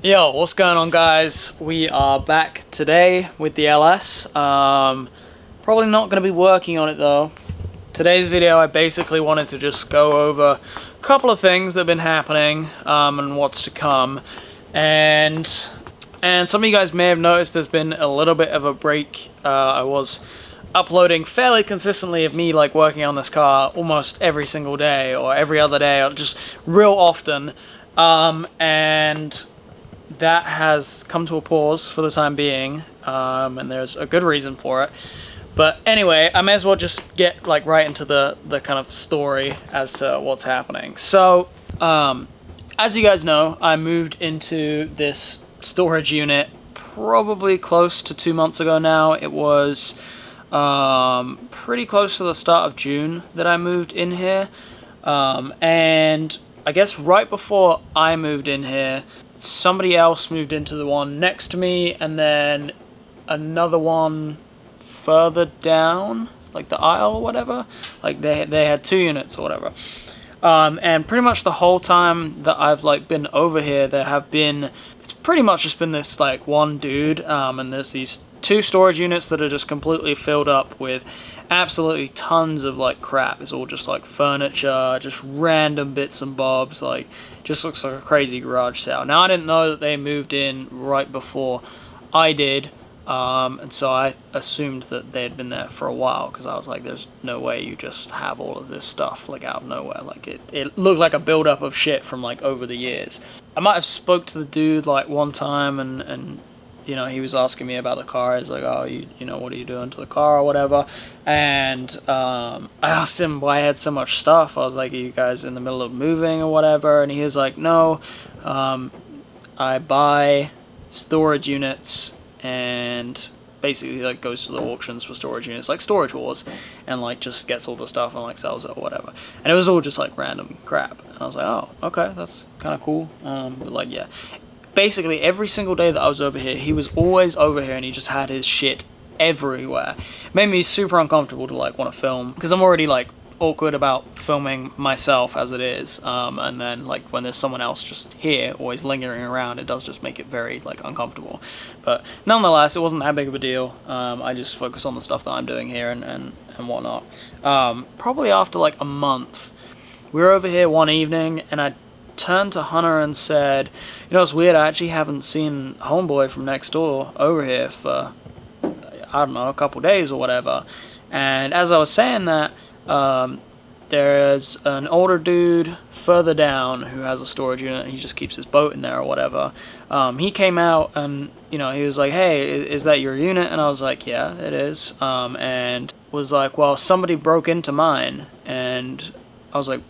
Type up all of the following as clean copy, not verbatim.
Yo, what's going on, guys? We are back today with the LS. Probably not going to be working on it though. Today's video, I basically wanted to just go over a couple of things that have been happening and what's to come. And some of you guys may have noticed there's been a little bit of a break. I was uploading fairly consistently of me like working on this car almost every single day or every other day, or just real often. And that has come to a pause for the time being, and there's a good reason for it. But anyway, I may as well just get like right into the kind of story as to what's happening. So, as you guys know, I moved into this storage unit probably close to 2 months ago now. It was pretty close to the start of June that I moved in here, and I guess right before I moved in here, somebody else moved into the one next to me, and then another one further down, like the aisle or whatever. Like they had 2 units or whatever. And pretty much the whole time that I've like been over here, it's pretty much just been this like one dude, and there's these 2 storage units that are just completely filled up with absolutely tons of like crap. It's all just like furniture, just random bits and bobs, like just looks like a crazy garage sale. Now I didn't know that they moved in right before I did, and so I assumed that they had been there for a while, because I was like, there's no way you just have all of this stuff like out of nowhere. Like it looked like a buildup of shit from like over the years. I might have spoke to the dude like one time, and you know, he was asking me about the car. He's like, oh, you know, what are you doing to the car or whatever? And I asked him why I had so much stuff. I was like, are you guys in the middle of moving or whatever? And he was like, no, I buy storage units and basically like goes to the auctions for storage units, like Storage Wars, and like just gets all the stuff and like sells it or whatever. And it was all just like random crap. And I was like, oh, okay, that's kind of cool. But like, yeah. Basically, every single day that I was over here, he was always over here, and he just had his shit everywhere. It made me super uncomfortable to like want to film, because I'm already like awkward about filming myself as it is, and then like when there's someone else just here always lingering around, it does just make it very like uncomfortable. But nonetheless, it wasn't that big of a deal. I just focus on the stuff that I'm doing here and whatnot. Probably after like a month, we were over here one evening, and I turned to Hunter and said, you know, it's weird, I actually haven't seen homeboy from next door over here for, I don't know, a couple days or whatever. And as I was saying that, there's an older dude further down who has a storage unit. He just keeps his boat in there or whatever. He came out and, you know, he was like, hey, is that your unit? And I was like, yeah, it is. And was like, well, somebody broke into mine. And I was like,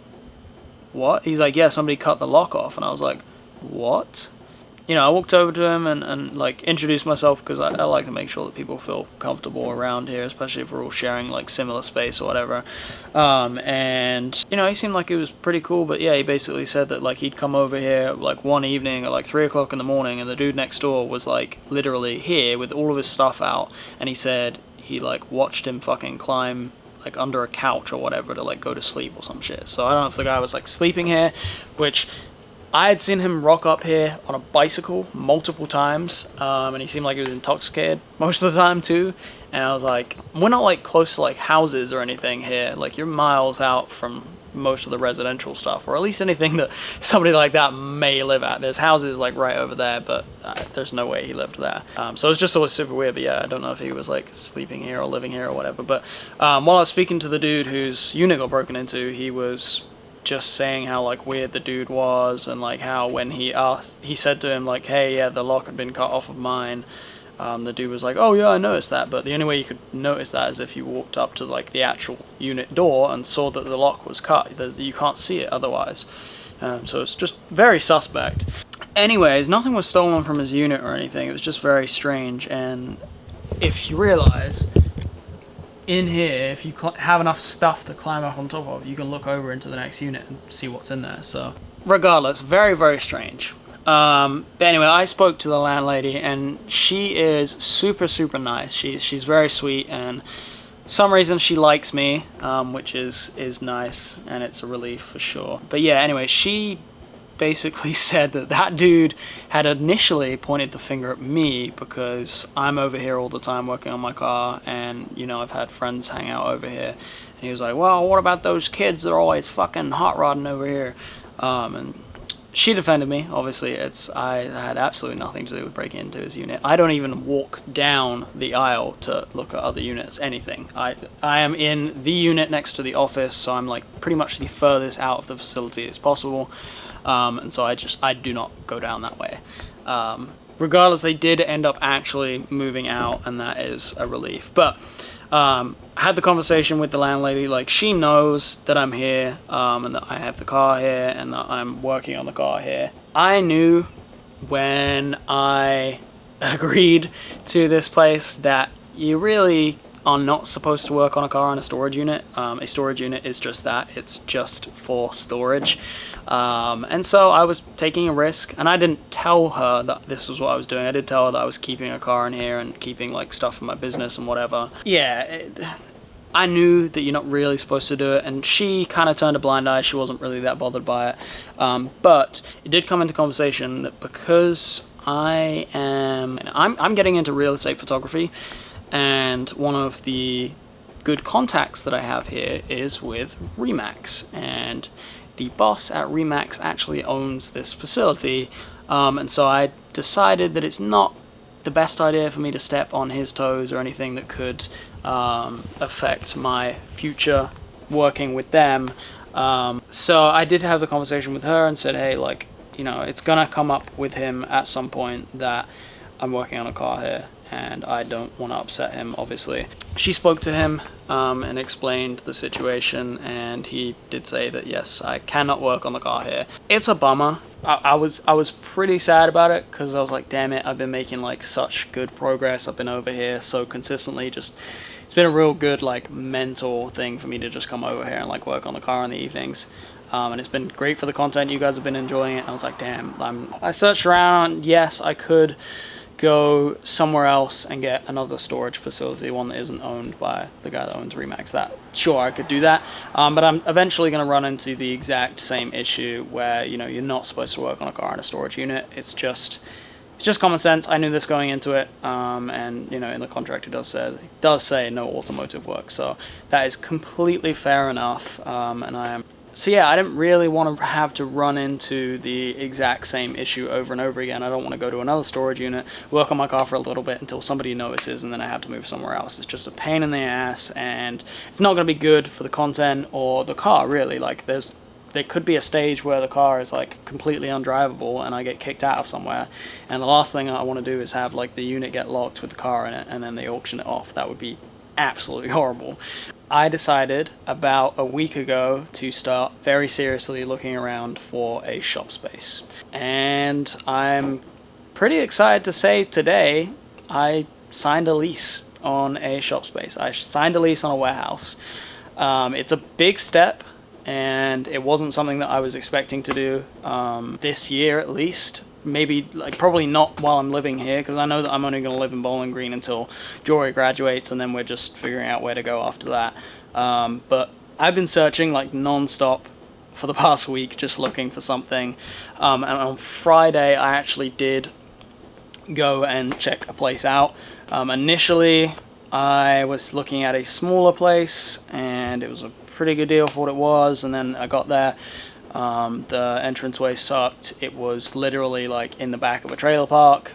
what? He's like, yeah, somebody cut the lock off. And I was like, what? You know, I walked over to him and like introduced myself, because I like to make sure that people feel comfortable around here, especially if we're all sharing like similar space or whatever. And you know, he seemed like it was pretty cool, but yeah, he basically said that like he'd come over here like one evening at like 3 o'clock in the morning, and the dude next door was like literally here with all of his stuff out, and he said he like watched him fucking climb like under a couch or whatever to like go to sleep or some shit. So I don't know if the guy was like sleeping here, which I had seen him rock up here on a bicycle multiple times, and he seemed like he was intoxicated most of the time too. And I was like, we're not like close to like houses or anything here. Like you're miles out from most of the residential stuff, or at least anything that somebody like that may live at. There's houses like right over there, but there's no way he lived there. So it was just always super weird. But yeah, I don't know if he was like sleeping here or living here or whatever. But while I was speaking to the dude whose unit got broken into, he was just saying how like weird the dude was, and like how when he said to him like, hey, yeah, the lock had been cut off of mine. The dude was like, oh yeah, I noticed that, but the only way you could notice that is if you walked up to like the actual unit door and saw that the lock was cut. You can't see it otherwise. So it's just very suspect. Anyways, nothing was stolen from his unit or anything. It was just very strange. And if you realize, in here, if you have enough stuff to climb up on top of, you can look over into the next unit and see what's in there. So regardless, very, very strange. But anyway, I spoke to the landlady, and she is super, super nice. She's very sweet, and some reason she likes me, which is nice, and it's a relief for sure. But yeah, anyway, she basically said that that dude had initially pointed the finger at me because I'm over here all the time working on my car, and you know, I've had friends hang out over here, and he was like, well, what about those kids that are always fucking hot rodding over here? And she defended me. Obviously, I had absolutely nothing to do with breaking into his unit. I don't even walk down the aisle to look at other units, anything. I am in the unit next to the office, so I'm like pretty much the furthest out of the facility as possible. And so I do not go down that way. Regardless, they did end up actually moving out, and that is a relief. But I had the conversation with the landlady. Like, she knows that I'm here, and that I have the car here, and that I'm working on the car here. I knew when I agreed to this place that you really are not supposed to work on a car in a storage unit. A storage unit is just that. It's just for storage. And so I was taking a risk, and I didn't tell her that this was what I was doing. I did tell her that I was keeping a car in here and keeping like stuff for my business and whatever. Yeah, I knew that you're not really supposed to do it, and she kind of turned a blind eye. She wasn't really that bothered by it. But it did come into conversation that because I'm getting into real estate photography, and one of the good contacts that I have here is with Remax, and the boss at Remax actually owns this facility, and so I decided that it's not the best idea for me to step on his toes or anything that could affect my future working with them. So I did have the conversation with her and said, hey, like, you know, it's gonna come up with him at some point that I'm working on a car here, and I don't want to upset him, obviously. She spoke to him and explained the situation, and he did say that yes, I cannot work on the car here. It's a bummer. I was pretty sad about it, because I was like, damn it, I've been making like such good progress. I've been over here so consistently. Just, it's been a real good like mental thing for me to just come over here and like work on the car in the evenings. And it's been great for the content. You guys have been enjoying it. I was like, damn. I searched around. Yes, I could go somewhere else and get another storage facility, one that isn't owned by the guy that owns Remax. That, sure, I could do that, but I'm eventually going to run into the exact same issue where, you know, you're not supposed to work on a car in a storage unit. It's just common sense. I knew this going into it, and you know, in the contract it does say no automotive work, so that is completely fair enough. So yeah, I didn't really want to have to run into the exact same issue over and over again. I don't want to go to another storage unit, work on my car for a little bit until somebody notices, and then I have to move somewhere else. It's just a pain in the ass, and it's not going to be good for the content or the car, really. Like, there could be a stage where the car is like completely undrivable and I get kicked out of somewhere, and the last thing I want to do is have like the unit get locked with the car in it and then they auction it off. That would be absolutely horrible. I decided about a week ago to start very seriously looking around for a shop space, and I'm pretty excited to say today I signed a lease on a shop space. I signed a lease on a warehouse. It's a big step, and it wasn't something that I was expecting to do this year, at least. Maybe, like, probably not while I'm living here, because I know that I'm only going to live in Bowling Green until Jory graduates, and then we're just figuring out where to go after that. But I've been searching like non-stop for the past week, just looking for something, and on Friday I actually did go and check a place out. Initially I was looking at a smaller place, and it was a pretty good deal for what it was, and then I got there. The entranceway sucked. It was literally like in the back of a trailer park,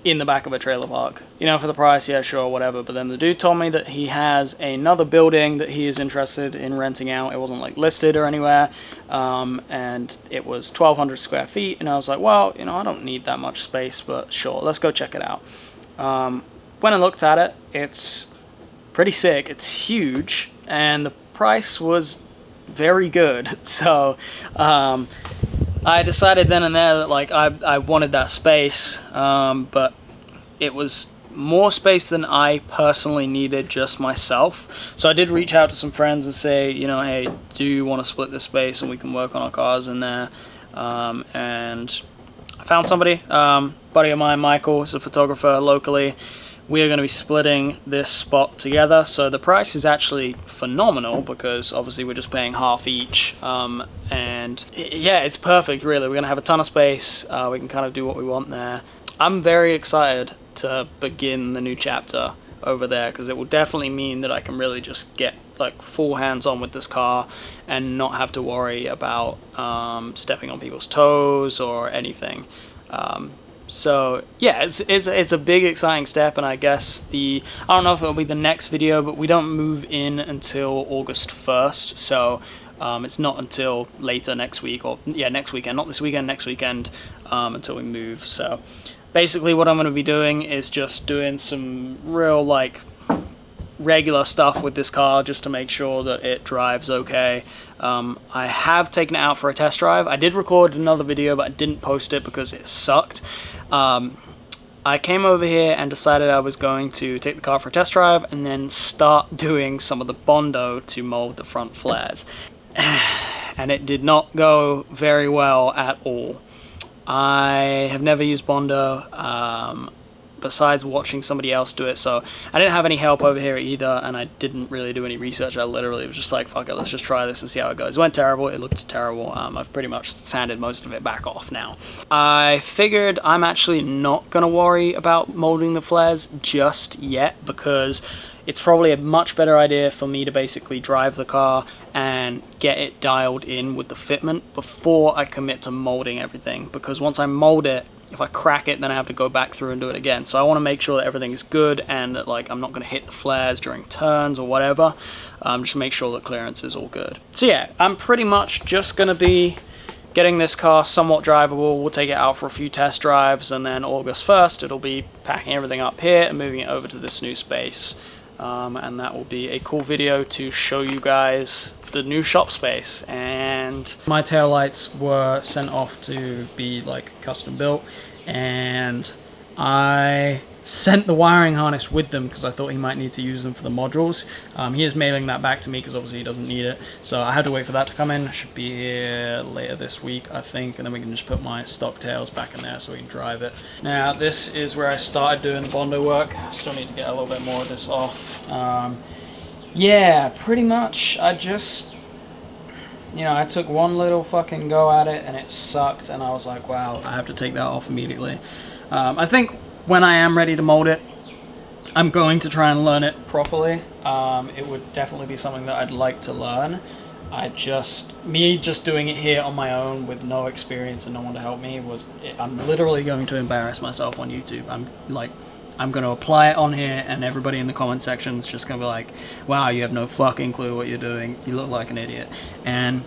you know, for the price, yeah, sure, whatever. But then the dude told me that he has another building that he is interested in renting out. It wasn't like listed or anywhere, and it was 1,200 square feet, and I was like, well, you know, I don't need that much space, but sure, let's go check it out. When I looked at it, it's pretty sick. It's huge, and the price was very good. So I decided then and there that like I wanted that space, but it was more space than I personally needed just myself. So I did reach out to some friends and say, you know, hey, do you want to split this space and we can work on our cars in there? And I found somebody, buddy of mine, Michael, is a photographer locally. we are going to be splitting this spot together. So the price is actually phenomenal because obviously we're just paying half each. And yeah, it's perfect really. We're going to have a ton of space. We can kind of do what we want there. I'm very excited to begin the new chapter over there because it will definitely mean that I can really just get like full hands-on with this car and not have to worry about stepping on people's toes or anything. So yeah, it's a big exciting step, and I guess I don't know if it'll be the next video, but we don't move in until August 1st, so it's not until later next week, or yeah, next weekend, not this weekend, next weekend, until we move. So basically what I'm going to be doing is just doing some real like regular stuff with this car just to make sure that it drives okay. I have taken it out for a test drive. I did record another video, but I didn't post it because it sucked. I came over here and decided I was going to take the car for a test drive and then start doing some of the bondo to mold the front flares. And it did not go very well at all. I have never used bondo besides watching somebody else do it, so I didn't have any help over here either, and I didn't really do any research. I literally was just like, fuck it, let's just try this and see how it goes. It went terrible. It looked terrible. I've pretty much sanded most of it back off now. I figured I'm actually not gonna worry about molding the flares just yet because it's probably a much better idea for me to basically drive the car and get it dialed in with the fitment before I commit to molding everything, because once I mold it, if I crack it, then I have to go back through and do it again. So I want to make sure that everything is good and that like I'm not going to hit the flares during turns or whatever. Just make sure that clearance is all good. So yeah, I'm pretty much just going to be getting this car somewhat drivable. We'll take it out for a few test drives, and then August 1st it'll be packing everything up here and moving it over to this new space. And that will be a cool video to show you guys the new shop space. And my taillights were sent off to be like custom built, and I sent the wiring harness with them because I thought he might need to use them for the modules. He is mailing that back to me because obviously he doesn't need it, so I had to wait for that to come in. It should be here later this week, I think, and then we can just put my stock tails back in there so we can drive it. Now this is where I started doing the bondo work. I still need to get a little bit more of this off. Yeah, pretty much I just, you know, I took one little fucking go at it and it sucked, and I was like, wow, I have to take that off immediately. I think when I am ready to mold it, I'm going to try and learn it properly. It would definitely be something that I'd like to learn. Me just doing it here on my own with no experience and no one to help me I'm literally going to embarrass myself on YouTube. I'm going to apply it on here, and everybody in the comment section is just going to be like, wow, you have no fucking clue what you're doing. You look like an idiot. And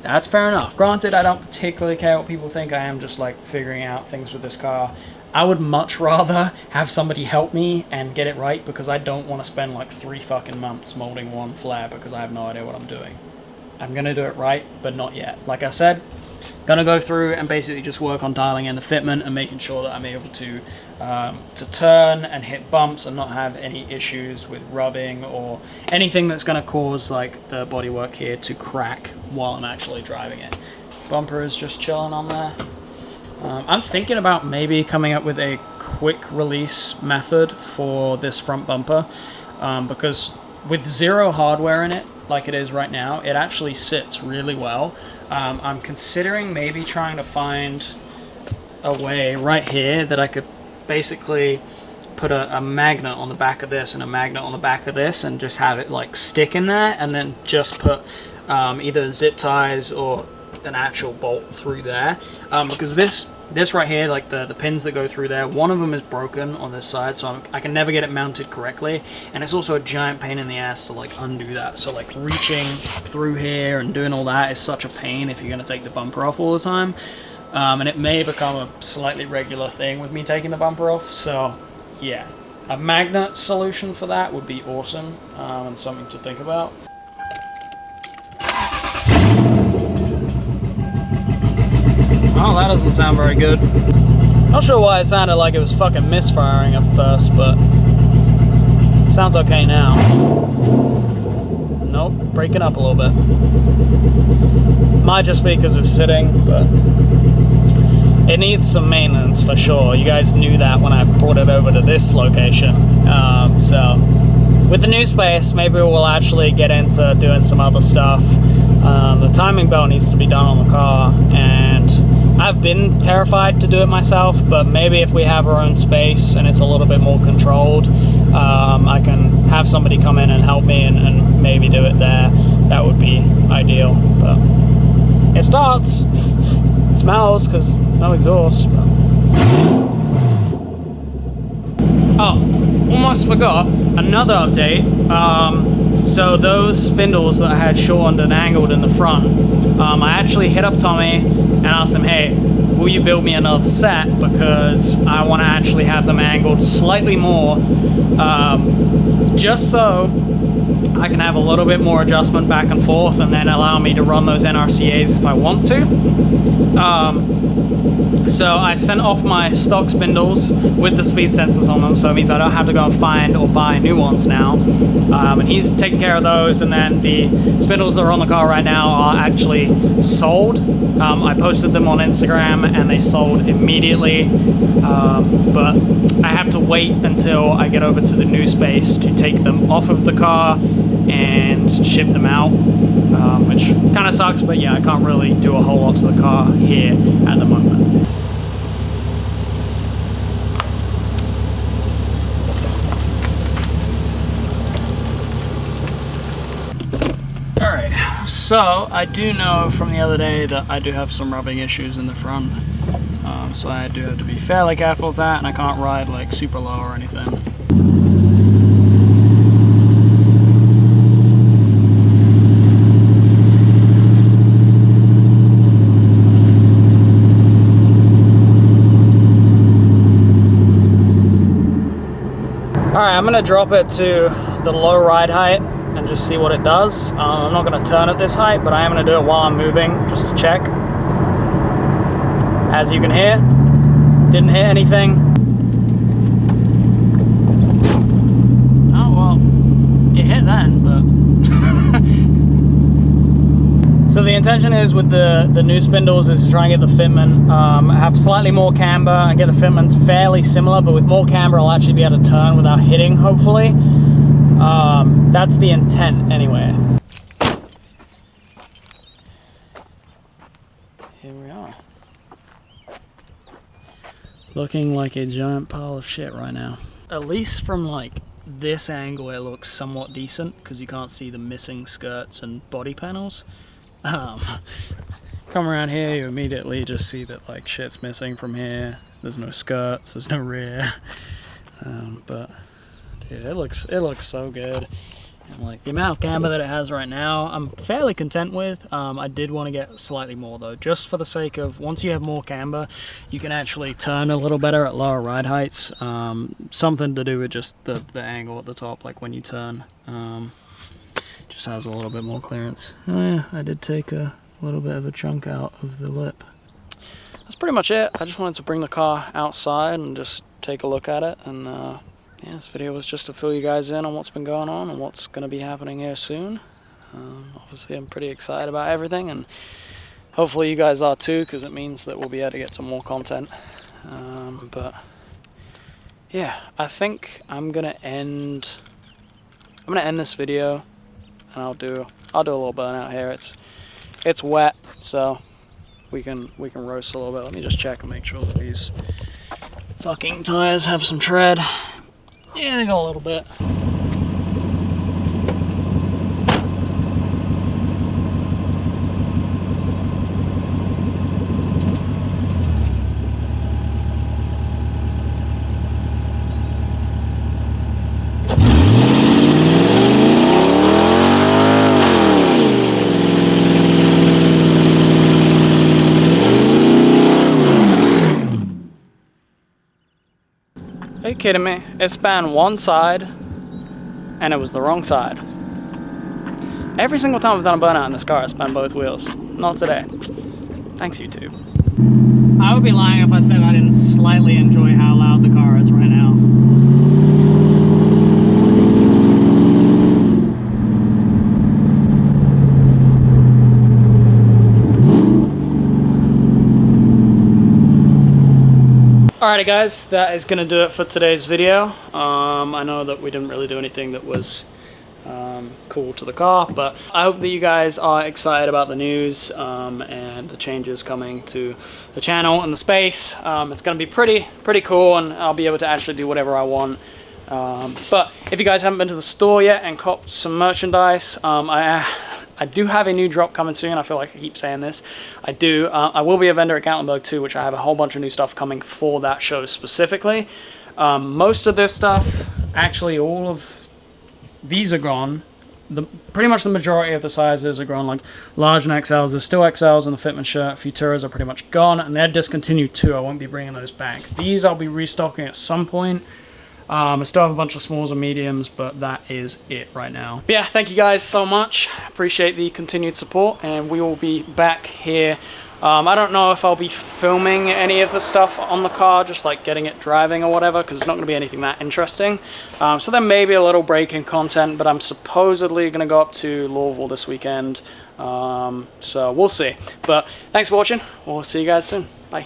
that's fair enough. Granted, I don't particularly care what people think. I am just like figuring out things with this car. I would much rather have somebody help me and get it right, because I don't want to spend like 3 fucking months molding one flare because I have no idea what I'm doing. I'm going to do it right, but not yet. Like I said, going to go through and basically just work on dialing in the fitment and making sure that I'm able to turn and hit bumps and not have any issues with rubbing or anything that's going to cause like the bodywork here to crack while I'm actually driving it. Bumper is just chilling on there. I'm thinking about maybe coming up with a quick release method for this front bumper, because with zero hardware in it, like it is right now, it actually sits really well. I'm considering maybe trying to find a way right here that I could basically put a magnet on the back of this and a magnet on the back of this and just have it like stick in there, and then just put either zip ties or an actual bolt through there, because this right here, like the pins that go through there, one of them is broken on this side, so I can never get it mounted correctly, and it's also a giant pain in the ass to like undo that. So like reaching through here and doing all that is such a pain if you're going to take the bumper off all the time, and it may become a slightly regular thing with me taking the bumper off. So yeah, a magnet solution for that would be awesome, and something to think about. Oh, that doesn't sound very good. Not sure why it sounded like it was fucking misfiring at first, but sounds okay now. Nope, breaking up a little bit. Might just be because it's sitting, but it needs some maintenance for sure. You guys knew that when I brought it over to this location. So with the new space, maybe we'll actually get into doing some other stuff. The timing belt needs to be done on the car, and I've been terrified to do it myself, but maybe if we have our own space and it's a little bit more controlled, I can have somebody come in and help me and maybe do it there. That would be ideal. But it starts. It smells because there's no exhaust. But... Oh, almost forgot another update. So those spindles that I had shortened and angled in the front, I actually hit up Tommy and asked him, hey, will you build me another set, because I want to actually have them angled slightly more, just so I can have a little bit more adjustment back and forth, and then allow me to run those NRCAs if I want to. So I sent off my stock spindles with the speed sensors on them, so it means I don't have to go and find or buy new ones now. And he's taking care of those, and then the spindles that are on the car right now are actually sold. I posted them on Instagram and they sold immediately, but I have to wait until I get over to the new space to take them off of the car and ship them out, which kind of sucks, but yeah, I can't really do a whole lot to the car here at the moment. Alright, so I do know from the other day that I do have some rubbing issues in the front, so I do have to be fairly careful with that, and I can't ride like super low or anything. Alright, I'm going to drop it to the low ride height and just see what it does. I'm not going to turn at this height, but I am going to do it while I'm moving, just to check. As you can hear, didn't hit anything. Oh well, it hit then, but... So the intention is with the new spindles is to try and get the fitment, have slightly more camber and get the fitments fairly similar, but with more camber I'll actually be able to turn without hitting, hopefully. That's the intent anyway. Here we are. Looking like a giant pile of shit right now. At least from like this angle it looks somewhat decent, because you can't see the missing skirts and body panels. Come around here, you immediately just see that like shit's missing from here. There's no skirts, there's no rear. But dude, it looks so good. And like the amount of camber that it has right now, I'm fairly content with. I did want to get slightly more though, just for the sake of once you have more camber, you can actually turn a little better at lower ride heights. Something to do with just the angle at the top, like when you turn. Just has a little bit more clearance. Oh yeah, I did take a little bit of a chunk out of the lip. That's pretty much it. I just wanted to bring the car outside and just take a look at it, and yeah, this video was just to fill you guys in on what's been going on and what's going to be happening here soon. Obviously I'm pretty excited about everything, and hopefully you guys are too, because it means that we'll be able to get some more content. But yeah, I think I'm gonna end this video, and I'll do a little burnout here. It's wet, so we can roast a little bit. Let me just check and make sure that these fucking tires have some tread. Yeah, they got a little bit. Are you kidding me? It span one side, and it was the wrong side. Every single time I've done a burnout in this car, I span both wheels. Not today. Thanks, YouTube. I would be lying if I said I didn't slightly enjoy how loud the car is right now. Alrighty guys, that is going to do it for today's video. I know that we didn't really do anything that was cool to the car, but I hope that you guys are excited about the news and the changes coming to the channel and the space. It's going to be pretty cool, and I'll be able to actually do whatever I want. But if you guys haven't been to the store yet and copped some merchandise, I do have a new drop coming soon. I feel like I keep saying this. I do. I will be a vendor at Gatlinburg too, which I have a whole bunch of new stuff coming for that show specifically. Most of this stuff, actually all of these are gone. Pretty much the majority of the sizes are gone, like large and XLs. There's still XLs in the Fitment shirt. Futuras are pretty much gone, and they're discontinued too. I won't be bringing those back. These I'll be restocking at some point. I still have a bunch of smalls and mediums, but that is it right now. But yeah, thank you guys so much. Appreciate the continued support, and we will be back here. I don't know if I'll be filming any of the stuff on the car, just like getting it driving or whatever, because it's not going to be anything that interesting. So there may be a little break in content, but I'm supposedly going to go up to Louisville this weekend. So we'll see. But thanks for watching. We'll see you guys soon. Bye.